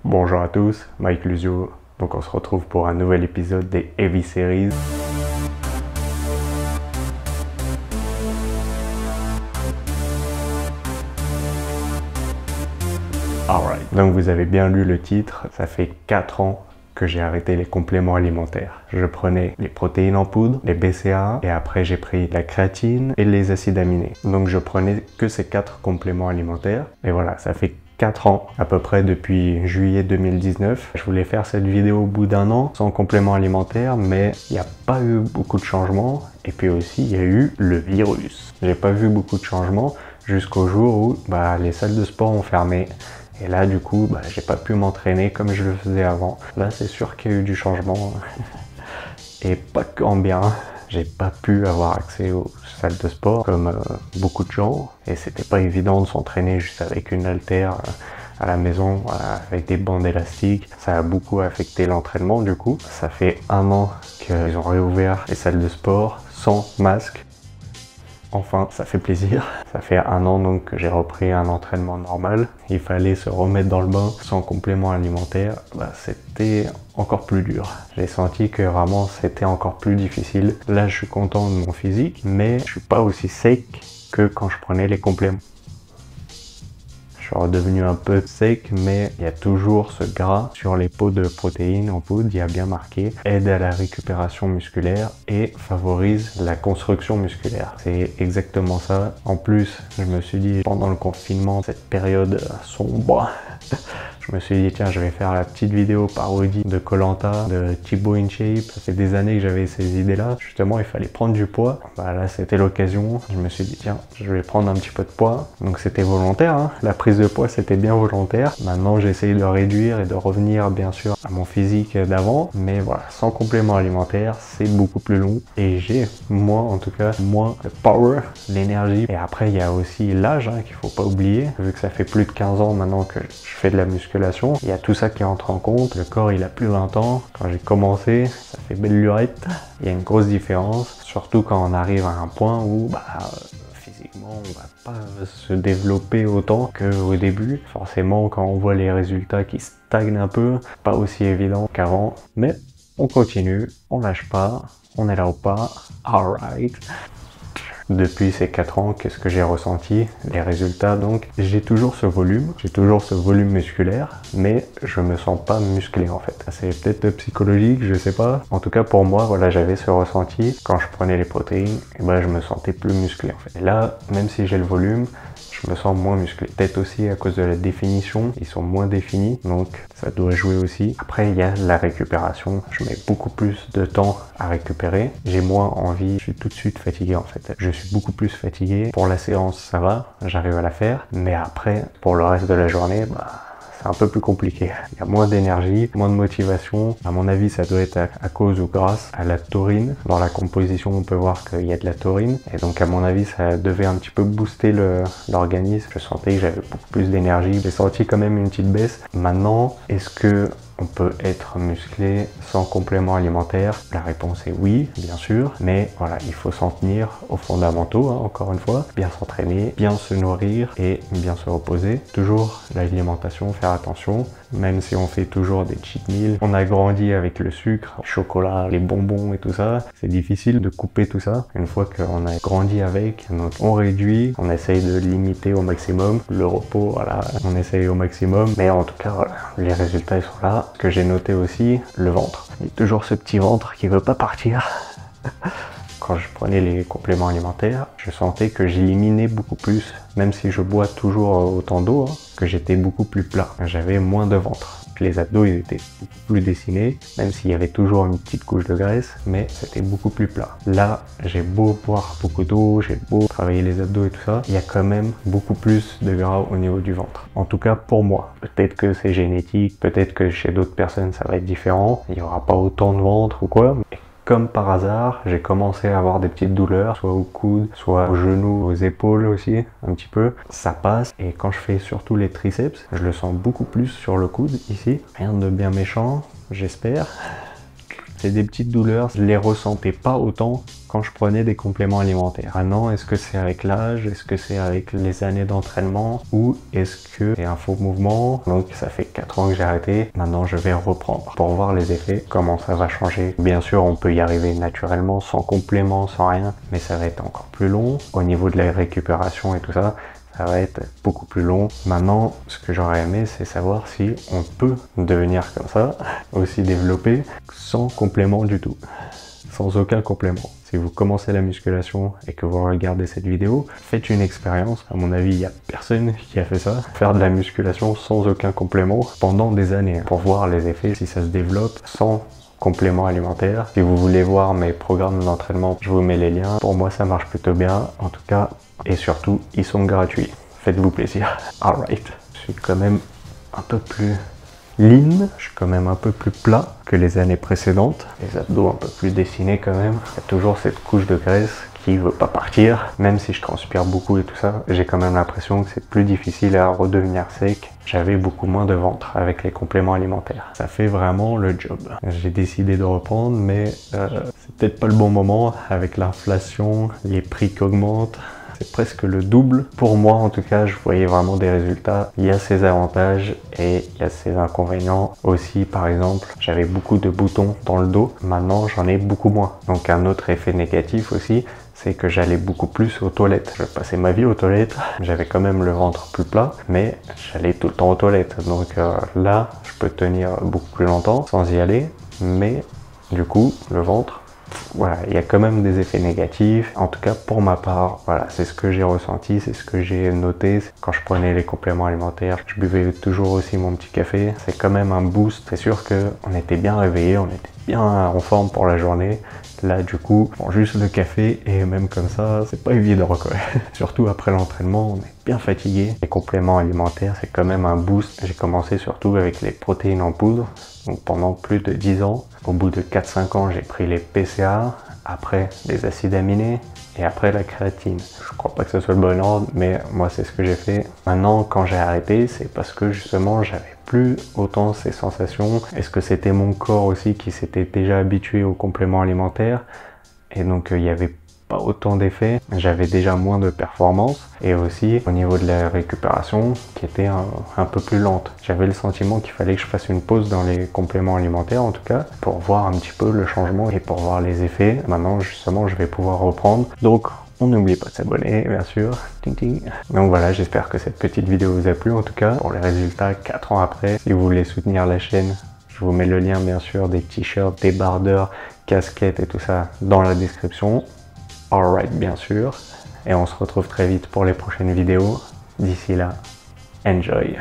Bonjour à tous, Mike Lusio. Donc on se retrouve pour un nouvel épisode des Heavy Series. Alright. Donc vous avez bien lu le titre, ça fait 4 ans que j'ai arrêté les compléments alimentaires. Je prenais les protéines en poudre, les BCAA, et après j'ai pris la créatine et les acides aminés. Donc je prenais que ces 4 compléments alimentaires. Et voilà, ça fait 4 ans, à peu près depuis juillet 2019. Je voulais faire cette vidéo au bout d'un an, sans complément alimentaire, mais il n'y a pas eu beaucoup de changements. Et puis aussi, il y a eu le virus. J'ai pas vu beaucoup de changements jusqu'au jour où les salles de sport ont fermé. Et là, du coup, j'ai pas pu m'entraîner comme je le faisais avant. Là, c'est sûr qu'il y a eu du changement. Et pas qu'en bien. J'ai pas pu avoir accès aux salles de sport comme beaucoup de gens. Et c'était pas évident de s'entraîner juste avec une haltère à la maison, avec des bandes élastiques. Ça a beaucoup affecté l'entraînement du coup. Ça fait 1 an qu'ils ont réouvert les salles de sport sans masque. Enfin, ça fait plaisir. Ça fait 1 an donc que j'ai repris un entraînement normal. Il fallait se remettre dans le bain sans complément alimentaire. C'était encore plus dur. J'ai senti que vraiment c'était encore plus difficile. Là, je suis content de mon physique, mais je suis pas aussi sec que quand je prenais les compléments. Je suis redevenu un peu sec, mais il y a toujours ce gras sur les pots de protéines en poudre. Il y a bien marqué aide à la récupération musculaire et favorise la construction musculaire. C'est exactement ça. En plus, je me suis dit pendant le confinement, cette période sombre, je me suis dit tiens, je vais faire la petite vidéo parodie de Koh-Lanta, de Thibaut InShape. Ça fait des années que j'avais ces idées-là. Justement, il fallait prendre du poids. Là, c'était l'occasion. Je me suis dit tiens, je vais prendre un petit peu de poids. Donc c'était volontaire, hein. La prise de poids, c'était bien volontaire. Maintenant, j'essaye de réduire et de revenir bien sûr à mon physique d'avant. Mais voilà, sans complément alimentaire, c'est beaucoup plus long. Et j'ai, moi en tout cas, moins de power, l'énergie. Et après, il y a aussi l'âge qu'il faut pas oublier. Vu que ça fait plus de 15 ans maintenant que je fais de la musculation, il y a tout ça qui entre en compte. Le corps, il a plus 20 ans. Quand j'ai commencé, ça fait belle lurette. Il y a une grosse différence, surtout quand on arrive à un point où physiquement, on va pas se développer autant qu'au début. Forcément, quand on voit les résultats qui stagnent un peu, pas aussi évident qu'avant. Mais on continue, on lâche pas, on est là ou pas. Alright. Depuis ces 4 ans, qu'est-ce que j'ai ressenti? Les résultats, donc, j'ai toujours ce volume musculaire, mais je me sens pas musclé en fait. C'est peut-être psychologique, je sais pas. En tout cas, pour moi, voilà, j'avais ce ressenti. Quand je prenais les protéines, et je me sentais plus musclé en fait. Et là, même si j'ai le volume, je me sens moins musclé. Peut-être aussi à cause de la définition, ils sont moins définis, donc ça doit jouer aussi. Après, il y a la récupération. Je mets beaucoup plus de temps à récupérer. J'ai moins envie, je suis tout de suite fatigué en fait. Je suis beaucoup plus fatigué. Pour la séance, ça va, j'arrive à la faire. Mais après, pour le reste de la journée, c'est un peu plus compliqué. Il y a moins d'énergie, moins de motivation. À mon avis, ça doit être à cause ou grâce à la taurine. Dans la composition, on peut voir qu'il y a de la taurine. Et donc, à mon avis, ça devait un petit peu booster l'organisme. Je sentais que j'avais beaucoup plus d'énergie. J'ai senti quand même une petite baisse. Maintenant, est-ce que on peut être musclé sans complément alimentaire? La réponse est oui, bien sûr, mais voilà, il faut s'en tenir aux fondamentaux, encore une fois, bien s'entraîner, bien se nourrir et bien se reposer. Toujours l'alimentation, faire attention, même si on fait toujours des cheat meals. On a grandi avec le sucre, le chocolat, les bonbons et tout ça. C'est difficile de couper tout ça. Une fois qu'on a grandi avec, donc on réduit, on essaye de limiter au maximum. Le repos, voilà, on essaye au maximum, mais en tout cas, voilà, les résultats ils sont là. Ce que j'ai noté aussi, le ventre. Il y a toujours ce petit ventre qui veut pas partir. Quand je prenais les compléments alimentaires, je sentais que j'éliminais beaucoup plus, même si je bois toujours autant d'eau, que j'étais beaucoup plus plat. J'avais moins de ventre. Les abdos, ils étaient beaucoup plus dessinés, même s'il y avait toujours une petite couche de graisse, mais c'était beaucoup plus plat. Là, j'ai beau boire beaucoup d'eau, j'ai beau travailler les abdos et tout ça, il y a quand même beaucoup plus de gras au niveau du ventre. En tout cas, pour moi. Peut-être que c'est génétique, peut-être que chez d'autres personnes, ça va être différent. Il n'y aura pas autant de ventre ou quoi. Mais comme par hasard, j'ai commencé à avoir des petites douleurs, soit au coude, soit aux genoux, aux épaules aussi, un petit peu. Ça passe, et quand je fais surtout les triceps, je le sens beaucoup plus sur le coude, ici. Rien de bien méchant, j'espère. C'est des petites douleurs, je les ressentais pas autant quand je prenais des compléments alimentaires. Maintenant, est-ce que c'est avec l'âge? Est-ce que c'est avec les années d'entraînement? Ou est-ce que c'est un faux mouvement? Donc ça fait 4 ans que j'ai arrêté. Maintenant, je vais reprendre pour voir les effets, comment ça va changer. Bien sûr, on peut y arriver naturellement, sans complément, sans rien, mais ça va être encore plus long. Au niveau de la récupération et tout ça, ça va être beaucoup plus long. Maintenant, ce que j'aurais aimé, c'est savoir si on peut devenir comme ça, aussi développé, sans complément du tout. Sans aucun complément. Si vous commencez la musculation et que vous regardez cette vidéo, faites une expérience. À mon avis, il n'y a personne qui a fait ça. Faire de la musculation sans aucun complément pendant des années pour voir les effets, si ça se développe sans complément alimentaire. Si vous voulez voir mes programmes d'entraînement, je vous mets les liens. Pour moi, ça marche plutôt bien. En tout cas, et surtout, ils sont gratuits. Faites-vous plaisir. Alright. Je suis quand même un peu plus lean, je suis quand même un peu plus plat que les années précédentes, les abdos un peu plus dessinés quand même. Il y a toujours cette couche de graisse qui veut pas partir, même si je transpire beaucoup et tout ça, j'ai quand même l'impression que c'est plus difficile à redevenir sec. J'avais beaucoup moins de ventre avec les compléments alimentaires. Ça fait vraiment le job. J'ai décidé de reprendre, mais c'est peut-être pas le bon moment avec l'inflation, les prix qui augmentent. C'est presque le double. Pour moi, en tout cas, je voyais vraiment des résultats. Il y a ses avantages et il y a ses inconvénients. Aussi, par exemple, j'avais beaucoup de boutons dans le dos. Maintenant, j'en ai beaucoup moins. Donc, un autre effet négatif aussi, c'est que j'allais beaucoup plus aux toilettes. Je passais ma vie aux toilettes. J'avais quand même le ventre plus plat, mais j'allais tout le temps aux toilettes. Donc là, je peux tenir beaucoup plus longtemps sans y aller. Mais du coup, le ventre, voilà, il y a quand même des effets négatifs. En tout cas, pour ma part, voilà, c'est ce que j'ai ressenti, c'est ce que j'ai noté. Quand je prenais les compléments alimentaires, je buvais toujours aussi mon petit café. C'est quand même un boost. C'est sûr qu'on était bien réveillé, on était bien en forme pour la journée. Là, du coup, bon, juste le café et même comme ça, c'est pas évident, quoi. Surtout après l'entraînement, on est bien fatigué. Les compléments alimentaires, c'est quand même un boost. J'ai commencé surtout avec les protéines en poudre. Donc pendant plus de 10 ans, au bout de 4-5 ans, j'ai pris les PCA, après les acides aminés et après la créatine. Je crois pas que ce soit le bon ordre, mais moi c'est ce que j'ai fait. Maintenant, quand j'ai arrêté, c'est parce que justement, j'avais plus autant ces sensations. Est-ce que c'était mon corps aussi qui s'était déjà habitué aux compléments alimentaires et donc il y avait pas autant d'effets, j'avais déjà moins de performance et aussi au niveau de la récupération qui était un peu plus lente. J'avais le sentiment qu'il fallait que je fasse une pause dans les compléments alimentaires en tout cas pour voir un petit peu le changement et pour voir les effets. Maintenant justement je vais pouvoir reprendre. Donc on n'oublie pas de s'abonner bien sûr. Ting ting. Donc voilà, j'espère que cette petite vidéo vous a plu en tout cas. Pour les résultats 4 ans après, si vous voulez soutenir la chaîne, je vous mets le lien bien sûr des t-shirts, des bardeurs, casquettes et tout ça dans la description. Alright, bien sûr. Et on se retrouve très vite pour les prochaines vidéos. D'ici là, enjoy!